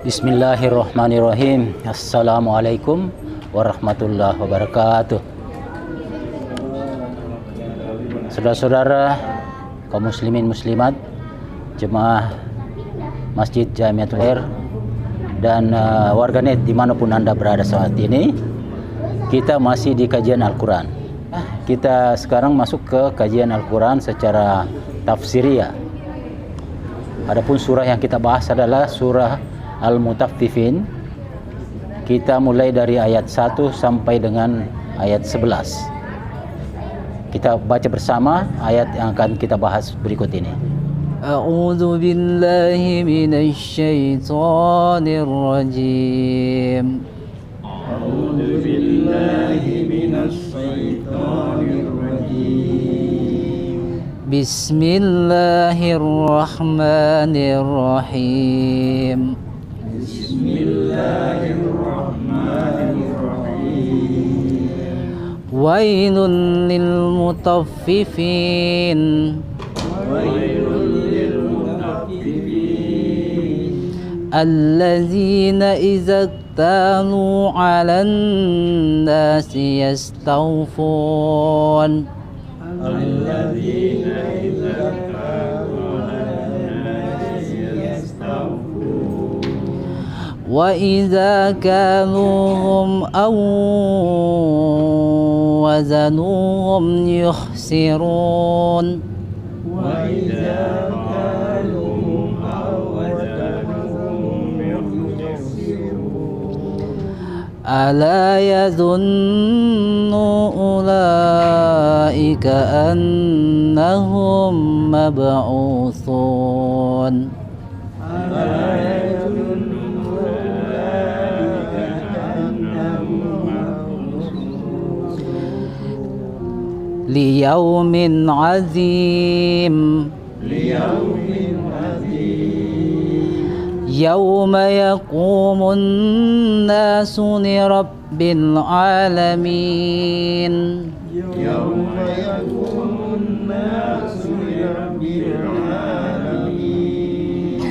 Bismillahirrahmanirrahim. Assalamualaikum warahmatullahi wabarakatuh. Saudara-saudara kaum muslimin muslimat, jemaah Masjid Jamiatul Khair dan warganet dimanapun Anda berada saat ini, kita masih di kajian Al-Quran. Kita sekarang masuk ke kajian Al-Quran secara tafsiriyah. Adapun surah yang kita bahas adalah surah Al-Mutaffifin. Kita mulai dari ayat 1 sampai dengan ayat 11. Kita baca bersama ayat yang akan kita bahas berikut ini. A'udzu billahi minasy syaithanir rajim. A'udzu billahi minasy syaithanir rajim. Bismillahirrahmanirrahim. Bismillahirrahmanirrahim. Wailul lil mutaffifin. Wailul lil mutaffifin. Alladzina idza iktalu 'alan nasi yastawfun. Alladzina idza qalu 'alan nasi yastawfun. Wa idza kaluhum aw wazanuhum yukhsirun. Wa idza qaluhum aw wazanuhum yukhsirun. Ala yadhunnu ulaika annahum mab'utsun. Liyaumin azim. Liyaumin azim. Yauma yaqumun nasu li rabbil alamin. Yauma yaqumun nasu li rabbil alamin.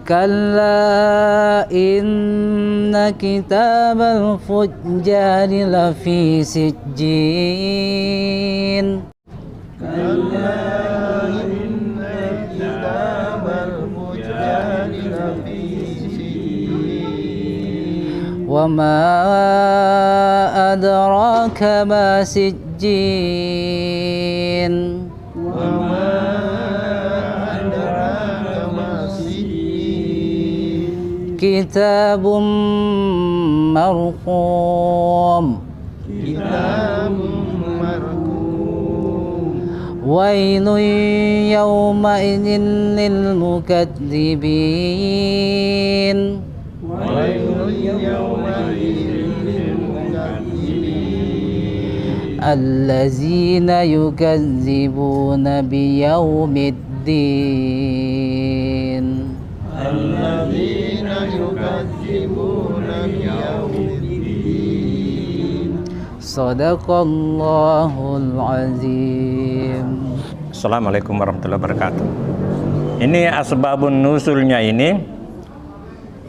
Kalla inna kitabal fujjari lafi sijjin. Kalla inna kitabal fujjari lafi sijjin. Wa ma adraka ma sijjin. Wa ma adraka ma sijjin. Kitabun marqum. Kitabun marqum. Wailun yawma idzin lil mukadzibin. Wailun yawma idzin lil mukazzibin. Allazina yukazzibuna biyaumiddin. Alladzina yukadzibuna biyaumiddin. Sadaqallahul azim. Assalamualaikum warahmatullahi wabarakatuh. Ini asbabun nusulnya ini,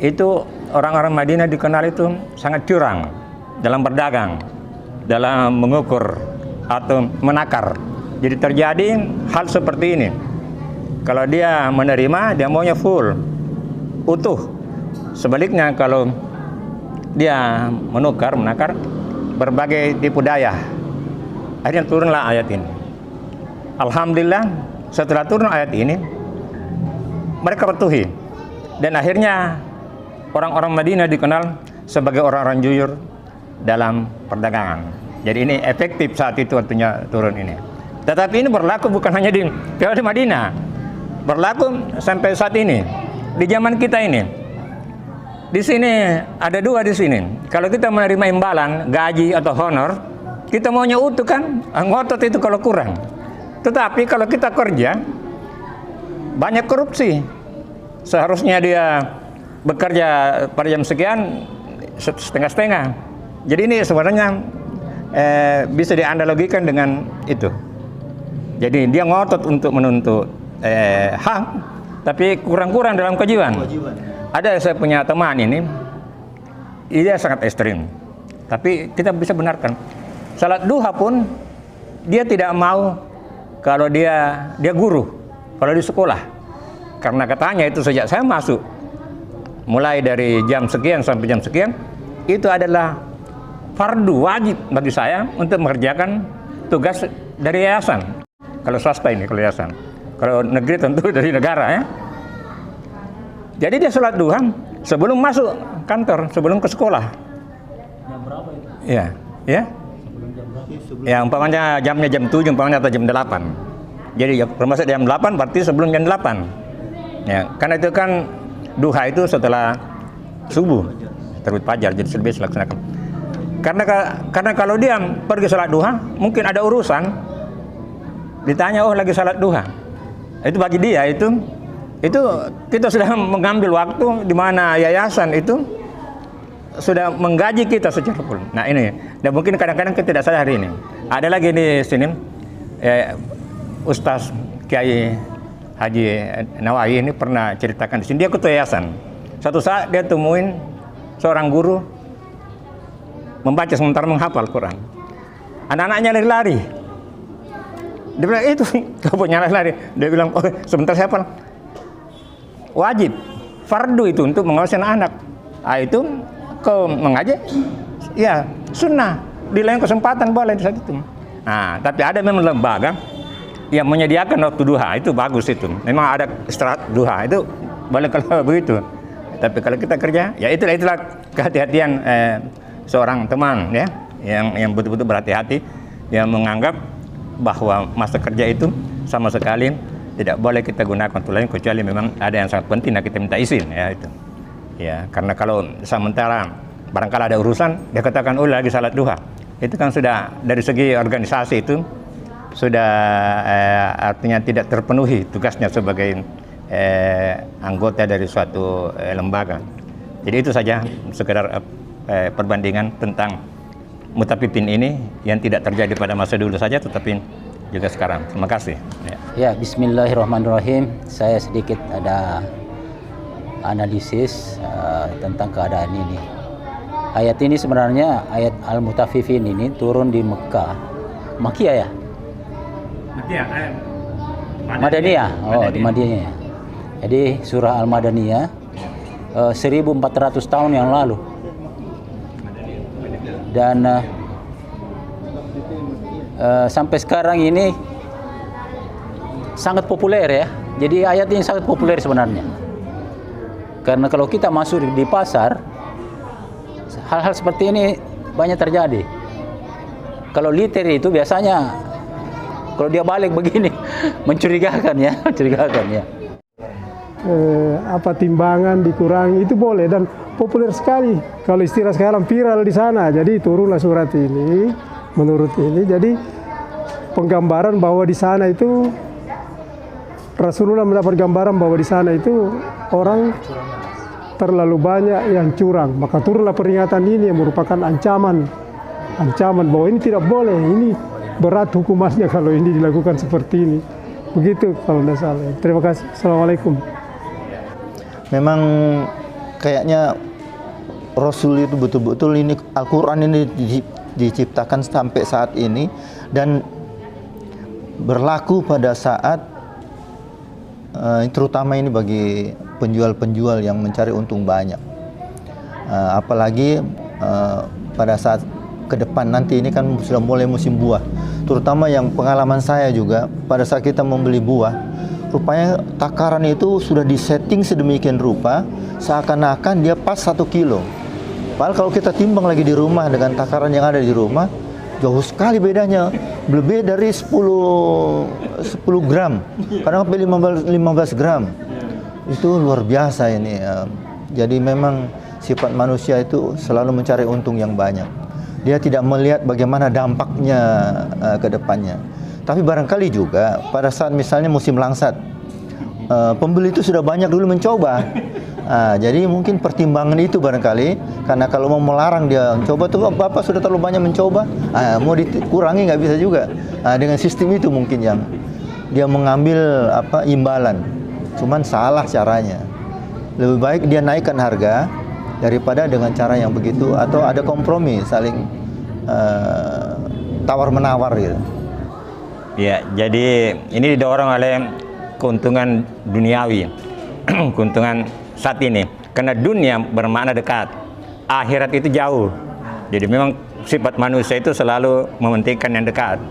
itu orang-orang Madinah dikenal itu sangat curang dalam berdagang, dalam mengukur atau menakar. Jadi terjadi hal seperti ini. Kalau dia menerima, dia maunya full, utuh. Sebaliknya kalau dia menukar, menakar, berbagai tipu daya. Akhirnya turunlah ayat ini. Alhamdulillah, setelah turun ayat ini, mereka patuhi. Dan akhirnya orang-orang Madinah dikenal sebagai orang-orang jujur dalam perdagangan. Jadi ini efektif saat itu waktunya turun ini. Tetapi ini berlaku bukan hanya di Madinah, berlaku sampai saat ini, di zaman kita ini. Di sini ada dua di sini. Kalau kita menerima imbalan, gaji atau honor, kita maunya utuh kan, ngotot itu kalau kurang. Tetapi kalau kita kerja, banyak korupsi. Seharusnya dia bekerja pada jam sekian, setengah-setengah. Jadi ini sebenarnya bisa dianalogikan dengan itu. Jadi dia ngotot untuk menuntut hak, tapi kurang-kurang dalam kewajiban. Ada saya punya teman ini, dia sangat ekstrim. Tapi kita bisa benarkan. Salat duha pun dia tidak mau kalau dia guru, kalau di sekolah. Karena katanya itu sejak saya masuk, mulai dari jam sekian sampai jam sekian, itu adalah fardu wajib bagi saya untuk mengerjakan tugas dari yayasan. Kalau swasta ini, kalau yayasan. Kalau negeri tentu dari negara ya. Jadi dia sholat duha sebelum masuk kantor, sebelum ke sekolah. Jam berapa itu? Iya, ya. Ya, umpamanya jamnya jam 7, umpamanya atau jam 8. Jadi kalau masuk jam 8 berarti sebelum jam 8. Ya, karena itu kan duha itu setelah subuh, terbit fajar, jadi lebih dilaksanakan. Karena kalau dia pergi sholat duha, mungkin ada urusan, ditanya, oh lagi sholat duha. Itu bagi dia itu kita sudah mengambil waktu di mana yayasan itu sudah menggaji kita secara full. Nah ini, dan mungkin kadang-kadang kita tidak sadar ini. Ada lagi di sini, Ustaz Kiai Haji Nawawi ini pernah ceritakan di sini. Dia ketua yayasan. Suatu saat dia temuin seorang guru membaca sementara menghafal Quran. Anak-anaknya lari-lari. Dia bilang, itu kau punya lari. Dia bilang, oh sebentar saya hafal. Wajib, fardu itu untuk mengawasi anak-anak. Nah, itu kau mengaji, ya sunnah. Di lain kesempatan boleh di saat itu. Nah, tapi ada memang lembaga yang menyediakan waktu duha, itu bagus itu. Memang ada istirahat duha, itu boleh kalau begitu. Tapi kalau kita kerja, ya itulah kehati-hatian seorang teman ya, yang betul-betul berhati-hati, yang menganggap bahwa masa kerja itu sama sekali tidak boleh kita gunakan untuk lain kecuali memang ada yang sangat penting dan kita minta izin ya itu. Ya, karena kalau sementara barangkali ada urusan dia katakan oh lagi salat duha. Itu kan sudah dari segi organisasi itu sudah artinya tidak terpenuhi tugasnya sebagai anggota dari suatu lembaga. Jadi itu saja sekedar perbandingan tentang mutafifin ini yang tidak terjadi pada masa dulu saja tetapi juga sekarang. Terima kasih. Ya, bismillahirrahmanirrahim. Saya sedikit ada analisis tentang keadaan ini. Ayat ini sebenarnya ayat Al-Mutaffifin ini turun di Mekah. Makkiyah ya? Makkiyah. Madaniyah. Oh, di Madaniyah. Jadi surah Al-Madaniyah 1400 tahun yang lalu. Dan sampai sekarang ini sangat populer ya. Jadi ayat ini sangat populer sebenarnya. Karena kalau kita masuk di pasar, hal-hal seperti ini banyak terjadi. Kalau liter itu biasanya kalau dia balik begini mencurigakan ya, mencurigakan ya. Apa timbangan dikurangi itu boleh dan populer sekali. Kalau istilah sekarang viral di sana. Jadi turunlah surat ini menurut ini. Jadi penggambaran bahwa di sana itu Rasulullah mendapat gambaran bahwa di sana itu orang terlalu banyak yang curang. Maka turunlah peringatan ini yang merupakan ancaman bahwa ini tidak boleh. Ini berat hukumannya kalau ini dilakukan seperti ini. Begitu kalau tidak salah. Terima kasih. Assalamualaikum. Memang kayaknya Rasul itu betul-betul ini Al-Quran ini diciptakan sampai saat ini dan berlaku pada saat terutama ini bagi penjual-penjual yang mencari untung banyak. Apalagi pada saat ke depan nanti ini kan sudah mulai musim buah. Terutama yang pengalaman saya juga pada saat kita membeli buah, rupanya takaran itu sudah disetting sedemikian rupa seakan-akan dia pas 1 kilo. Padahal kalau kita timbang lagi di rumah dengan takaran yang ada di rumah, jauh sekali bedanya, lebih dari 10 gram, kadang sampai 15 gram. Itu luar biasa ini. Jadi memang sifat manusia itu selalu mencari untung yang banyak. Dia tidak melihat bagaimana dampaknya ke depannya. Tapi barangkali juga pada saat misalnya musim langsat, pembeli itu sudah banyak dulu mencoba. Jadi mungkin pertimbangan itu barangkali, karena kalau mau melarang dia mencoba tuh Bapak sudah terlalu banyak mencoba, mau dikurangi nggak bisa juga. Dengan sistem itu mungkin yang dia mengambil imbalan, cuman salah caranya. lebih baik dia naikkan harga daripada dengan cara yang begitu, atau ada kompromi saling tawar-menawar gitu. Ya, jadi ini didorong oleh keuntungan duniawi, keuntungan saat ini. Karena dunia bermakna dekat, akhirat itu jauh. Jadi memang sifat manusia itu selalu mementingkan yang dekat.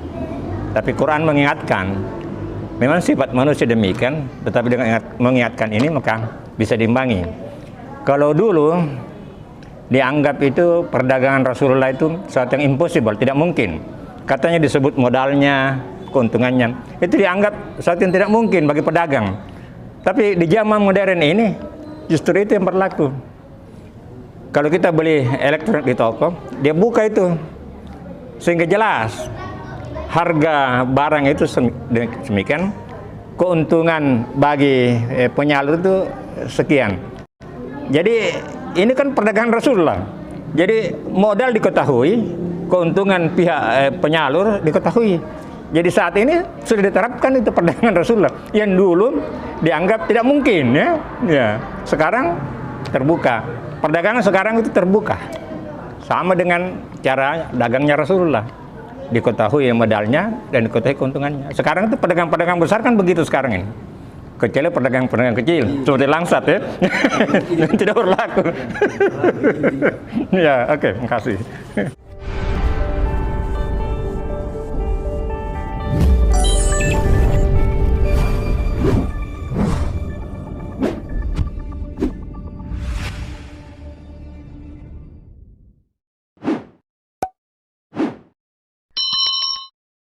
Tapi Quran mengingatkan, memang sifat manusia demikian, tetapi dengan mengingatkan ini maka bisa diimbangi. Kalau dulu dianggap itu perdagangan Rasulullah itu sesuatu yang impossible, tidak mungkin. Katanya disebut modalnya, keuntungannya, itu dianggap sesuatu yang tidak mungkin bagi pedagang. Tapi di zaman modern ini justru itu yang berlaku. Kalau kita beli elektronik di toko, dia buka itu sehingga jelas harga barang itu semikian, keuntungan bagi penyalur itu sekian. Jadi ini kan perdagangan Rasulullah. Jadi modal diketahui, keuntungan pihak penyalur diketahui. Jadi saat ini sudah diterapkan itu perdagangan Rasulullah yang dulu dianggap tidak mungkin, ya. Ya, sekarang terbuka. Perdagangan sekarang itu terbuka. Sama dengan cara dagangnya Rasulullah. Diketahui modalnya dan diketahui keuntungannya. Sekarang itu pedagang-pedagang besar kan begitu sekarang ini. Kecuali pedagang-pedagang kecil seperti Langsat, ya. Tidak berlaku. Ya, oke, makasih.